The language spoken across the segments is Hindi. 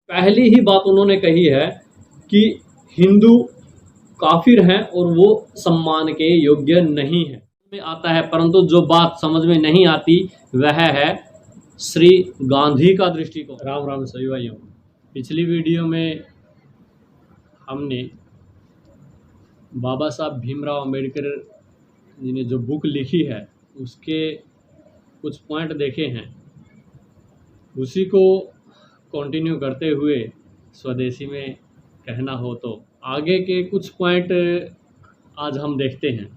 पहली ही बात उन्होंने कही है कि हिंदू काफिर हैं और वो सम्मान के योग्य नहीं है में आता है, परंतु जो बात समझ में नहीं आती वह है श्री गांधी का दृष्टिकोण। राम राम सभी भाइयों, पिछली वीडियो में हमने बाबा साहब भीमराव अंबेडकर जी ने जो बुक लिखी है उसके कुछ पॉइंट देखे हैं, उसी को कंटिन्यू करते हुए स्वदेशी में कहना हो तो आगे के कुछ पॉइंट आज हम देखते हैं।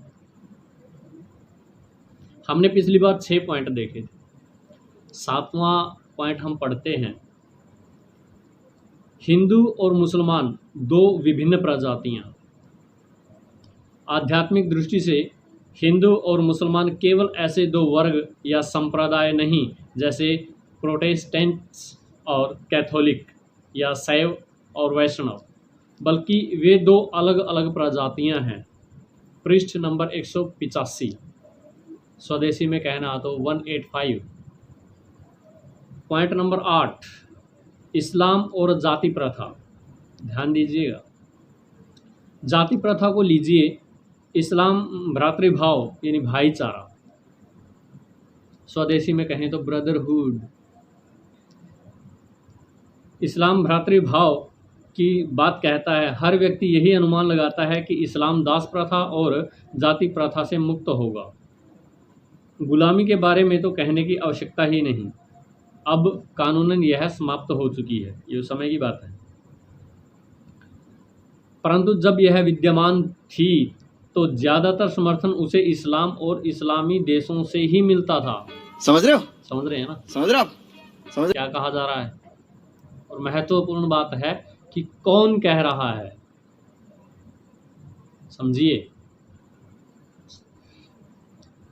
हमने पिछली बार 6 पॉइंट देखे थे, 7वां पॉइंट हम पढ़ते हैं। हिंदू और मुसलमान दो विभिन्न प्रजातियां। आध्यात्मिक दृष्टि से हिंदू और मुसलमान केवल ऐसे दो वर्ग या संप्रदाय नहीं जैसे प्रोटेस्टेंट्स और कैथोलिक या शैव और वैष्णव, बल्कि वे दो अलग अलग प्रजातियां हैं। पृष्ठ नंबर 185, स्वदेशी में कहना तो 185। पॉइंट नंबर 8, इस्लाम और जाति प्रथा। ध्यान दीजिएगा, जाति प्रथा को लीजिए, इस्लाम भ्रातृभाव यानी भाईचारा, स्वदेशी में कहें तो ब्रदरहुड। इस्लाम भ्रातृभाव की बात कहता है। हर व्यक्ति यही अनुमान लगाता है कि इस्लाम दास प्रथा और जाति प्रथा से मुक्त होगा। गुलामी के बारे में तो कहने की आवश्यकता ही नहीं, अब कानूनन यह समाप्त हो चुकी है, ये समय की बात है। परंतु जब यह विद्यमान थी तो ज़्यादातर समर्थन उसे इस्लाम और इस्लामी देशों से ही मिलता था। समझ रहे हो? समझ रहे हैं ना? समझ रहे हो आप? समझ क्या कहा जा रहा है? और महत्वपूर्ण बात है कि कौन कह रहा है, समझिए।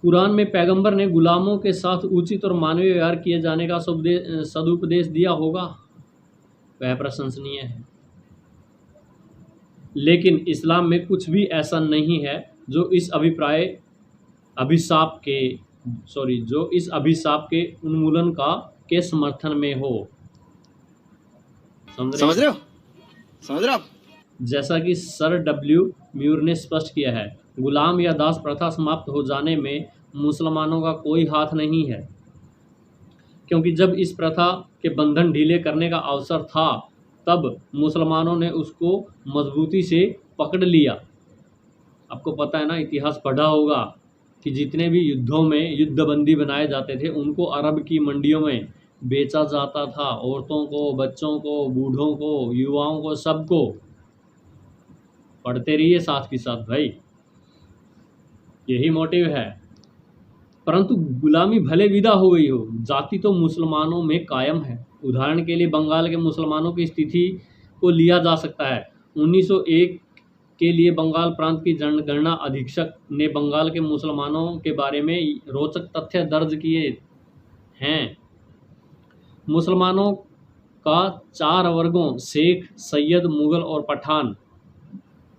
कुरान में पैगंबर ने गुलामों के साथ उचित और मानवीय व्यवहार किए जाने का सदुपदेश दिया होगा, वह प्रशंसनीय है। लेकिन इस्लाम में कुछ भी ऐसा नहीं है जो इस अभिशाप के उन्मूलन के समर्थन में हो। समझ रहे हो? समझ रहे हो आप? जैसा कि सर डब्ल्यू म्यूर ने स्पष्ट किया है, गुलाम या दास प्रथा समाप्त हो जाने में मुसलमानों का कोई हाथ नहीं है, क्योंकि जब इस प्रथा के बंधन ढीले करने का अवसर था तब मुसलमानों ने उसको मजबूती से पकड़ लिया। आपको पता है ना, इतिहास पढ़ा होगा कि जितने भी युद्धों में युद्धबंदी बनाए जाते थे उनको अरब की मंडियों में बेचा जाता था, औरतों को, बच्चों को, बूढ़ों को, युवाओं को, सबको। पढ़ते रहिए साथ के साथ भाई, यही मोटिव है। परंतु गुलामी भले विदा हो गई हो, जाति तो मुसलमानों में कायम है। उदाहरण के लिए बंगाल के मुसलमानों की स्थिति को लिया जा सकता है। 1901 के लिए बंगाल प्रांत की जनगणना अधीक्षक ने बंगाल के मुसलमानों के बारे में रोचक तथ्य दर्ज किए हैं। मुसलमानों का 4 वर्गों शेख, सैयद, मुगल और पठान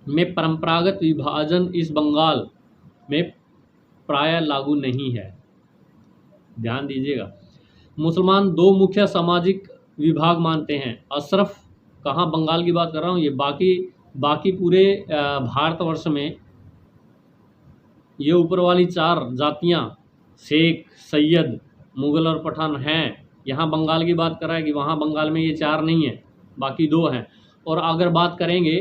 में परंपरागत विभाजन इस बंगाल में प्राय लागू नहीं है। ध्यान दीजिएगा, मुसलमान 2 मुख्य सामाजिक विभाग मानते हैं। अशरफ, कहाँ बंगाल की बात कर रहा हूँ, ये बाकी पूरे भारतवर्ष में ये ऊपर वाली 4 जातियाँ शेख, सैयद, मुगल और पठान हैं। यहाँ बंगाल की बात कर रहा है कि वहाँ बंगाल में ये 4 नहीं है, बाकी 2 हैं। और अगर बात करेंगे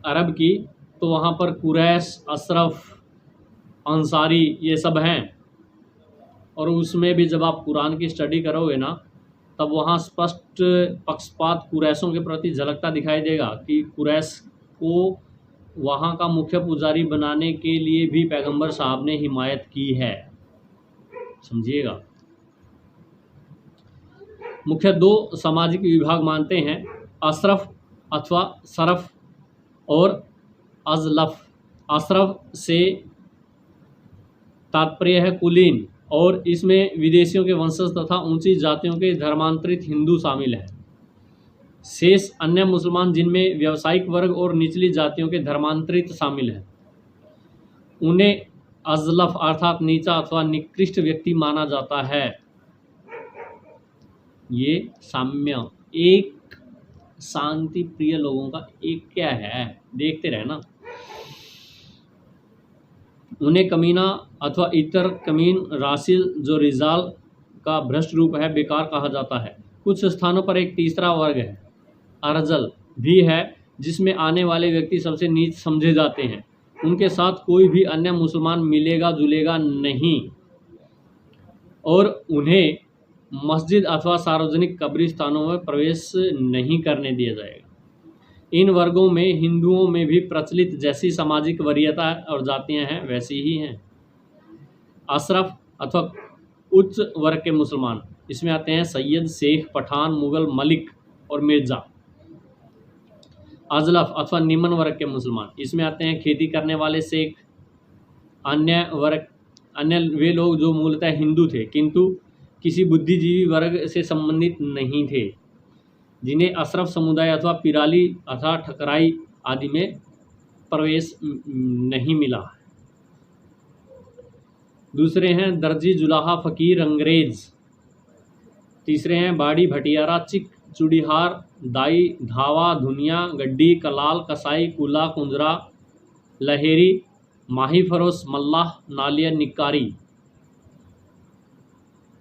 अरब की तो वहाँ पर कुरैश, अशरफ, अंसारी ये सब हैं। और उसमें भी जब आप कुरान की स्टडी करोगे ना तब वहाँ स्पष्ट पक्षपात कुरैशों के प्रति झलकता दिखाई देगा कि कुरैश को वहाँ का मुख्य पुजारी बनाने के लिए भी पैगंबर साहब ने हिमायत की है, समझिएगा। मुख्य 2 सामाजिक विभाग मानते हैं, अशरफ अथवा सरफ और अजलफ। अशरफ से तात्पर्य है कुलीन, और इसमें विदेशियों के वंशज तथा ऊंची जातियों के धर्मांतरित हिंदू शामिल हैं। शेष अन्य मुसलमान जिनमें व्यावसायिक वर्ग और निचली जातियों के धर्मांतरित शामिल हैं, उन्हें अजलफ अर्थात नीचा अथवा निकृष्ट व्यक्ति माना जाता है। ये साम्य 1 शांति प्रिय लोगों का एक क्या है, देखते रहना। उन्हें कमीना अथवा इतर कमीन, रासिल जो रिजाल का भ्रष्ट रूप है, बेकार कहा जाता है। कुछ स्थानों पर एक तीसरा वर्ग है, अर्जल भी है, जिसमें आने वाले व्यक्ति सबसे नीच समझे जाते हैं। उनके साथ कोई भी अन्य मुसलमान मिलेगा जुलेगा नहीं और उन्हें मस्जिद अथवा सार्वजनिक कब्रिस्तानों में प्रवेश नहीं करने दिया जाएगा। इन वर्गों में हिंदुओं में भी प्रचलित जैसी सामाजिक वरीयता और जातियां हैं वैसी ही हैं। अशरफ अथवा उच्च वर्ग के मुसलमान, इसमें आते हैं सैयद, शेख, पठान, मुगल, मलिक और मिर्जा। अजलफ अथवा निम्न वर्ग के मुसलमान, इसमें आते हैं खेती करने वाले शेख। अन्य वे लोग जो मूलतः हिंदू थे किंतु किसी बुद्धिजीवी वर्ग से संबंधित नहीं थे, जिन्हें अशरफ समुदाय अथवा पिराली अथवा ठकराई आदि में प्रवेश नहीं मिला। दूसरे हैं दर्जी, जुलाहा, फकीर, अंग्रेज। तीसरे हैं बाड़ी, भटियारा, चिक, चूड़ीहार, दाई, धावा, धुनिया, गड्डी, कलाल, कसाई, कुला, कुंजरा, लहेरी, माही फरोश, मल्लाह, नालिया, निकारी।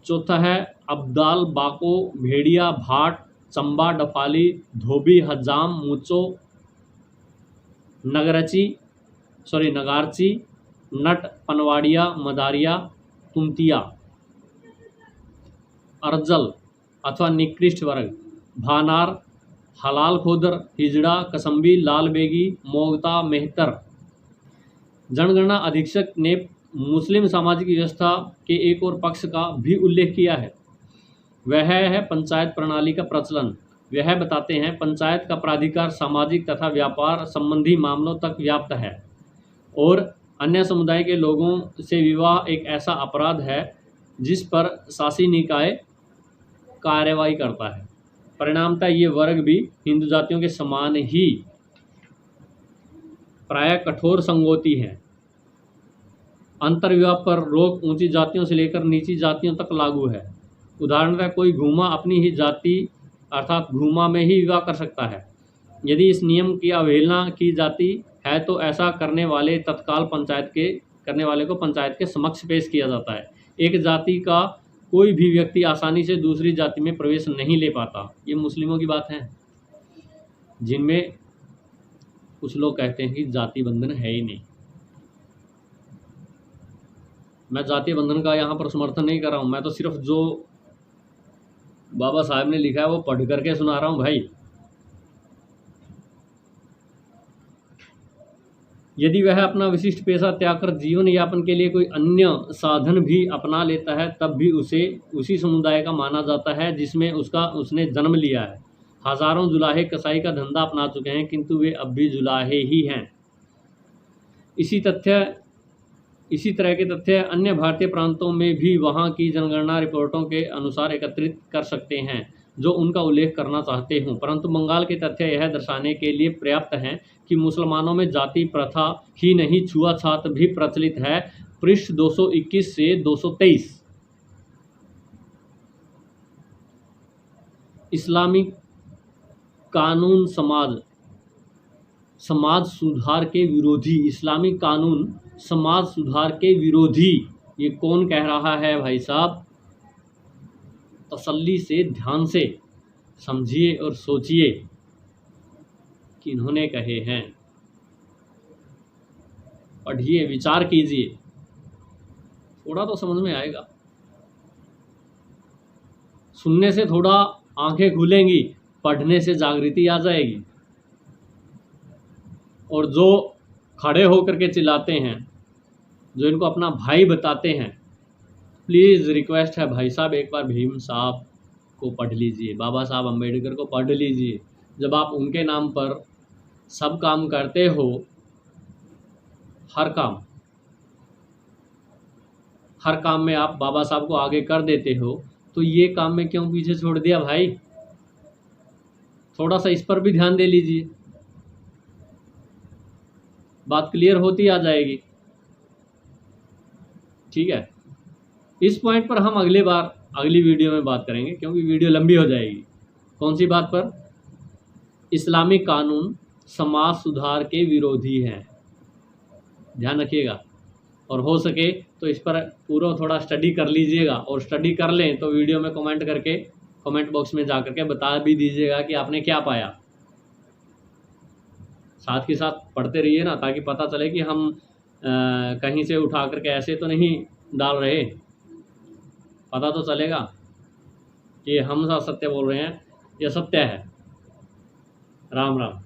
चौथा है अब्दाल, बाको, भेड़िया, भाट, चंबा, डफाली, धोबी, हजाम, मूचो, नगारची, नट, पनवाड़िया, मदारिया, तुमतिया। अर्जल अथवा निकृष्ट वर्ग, भानार, हलाल खोदर, हिजड़ा, कसम्बी, लाल बेगी, मोगता, मेहतर। जनगणना अधीक्षक ने मुस्लिम सामाजिक व्यवस्था के एक और पक्ष का भी उल्लेख किया है, वह है पंचायत प्रणाली का प्रचलन। वह बताते हैं पंचायत का प्राधिकार सामाजिक तथा व्यापार संबंधी मामलों तक व्याप्त है और अन्य समुदाय के लोगों से विवाह एक ऐसा अपराध है जिस पर शासी निकाय कार्रवाई करता है। परिणामतः ये वर्ग भी हिंदू जातियों के समान ही प्रायः कठोर संगोती है। अंतर्विवाह पर रोक ऊंची जातियों से लेकर नीची जातियों तक लागू है। उदाहरणतः कोई घूमा अपनी ही जाति अर्थात घूमा में ही विवाह कर सकता है। यदि इस नियम की अवहेलना की जाती है तो ऐसा करने वाले को पंचायत के समक्ष पेश किया जाता है। एक जाति का कोई भी व्यक्ति आसानी से दूसरी जाति में प्रवेश नहीं ले पाता। ये मुस्लिमों की बात है, जिनमें कुछ लोग कहते हैं कि जाति बंधन है ही नहीं। मैं जाति बंधन का यहाँ पर समर्थन नहीं कर रहा हूँ, मैं तो सिर्फ जो बाबा साहब ने लिखा है वो पढ़ करके सुना रहा हूँ भाई। यदि वह अपना विशिष्ट पेशा त्याग कर जीवन यापन के लिए कोई अन्य साधन भी अपना लेता है तब भी उसे उसी समुदाय का माना जाता है जिसमें उसने जन्म लिया है। हजारों जुलाहे कसाई का धंधा अपना चुके हैं किंतु वे अब भी जुलाहे ही हैं। इसी तरह के तथ्य अन्य भारतीय प्रांतों में भी वहाँ की जनगणना रिपोर्टों के अनुसार एकत्रित कर सकते हैं जो उनका उल्लेख करना चाहते हों, परंतु बंगाल के तथ्य यह दर्शाने के लिए पर्याप्त हैं कि मुसलमानों में जाति प्रथा ही नहीं छुआछूत भी प्रचलित है। पृष्ठ 221 से 223। इस्लामिक कानून समाज सुधार के विरोधी। इस्लामिक कानून समाज सुधार के विरोधी, ये कौन कह रहा है भाई साहब? तसल्ली से ध्यान से समझिए और सोचिए कि इन्होंने कहे हैं। पढ़िए, विचार कीजिए, थोड़ा तो समझ में आएगा। सुनने से थोड़ा आंखें खुलेंगी, पढ़ने से जागृति आ जाएगी। और जो खड़े होकर के चिल्लाते हैं, जो इनको अपना भाई बताते हैं, प्लीज़ रिक्वेस्ट है भाई साहब एक बार भीम साहब को पढ़ लीजिए, बाबा साहब अम्बेडकर को पढ़ लीजिए। जब आप उनके नाम पर सब काम करते हो, हर काम में आप बाबा साहब को आगे कर देते हो, तो ये काम में क्यों पीछे छोड़ दिया भाई? थोड़ा सा इस पर भी ध्यान दे लीजिए, बात क्लियर होती आ जाएगी। ठीक है, इस पॉइंट पर हम अगली वीडियो में बात करेंगे क्योंकि वीडियो लंबी हो जाएगी। कौन सी बात पर? इस्लामिक कानून समाज सुधार के विरोधी हैं। ध्यान रखिएगा, और हो सके तो इस पर पूरा थोड़ा स्टडी कर लीजिएगा, और स्टडी कर लें तो वीडियो में कमेंट करके कमेंट बॉक्स में जा करके बता भी दीजिएगा कि आपने क्या पाया। साथ के साथ पढ़ते रहिए ना, ताकि पता चले कि हम कहीं से उठा करके ऐसे तो नहीं डाल रहे, पता तो चलेगा कि हम सत्य बोल रहे हैं, यह सत्य है। राम राम।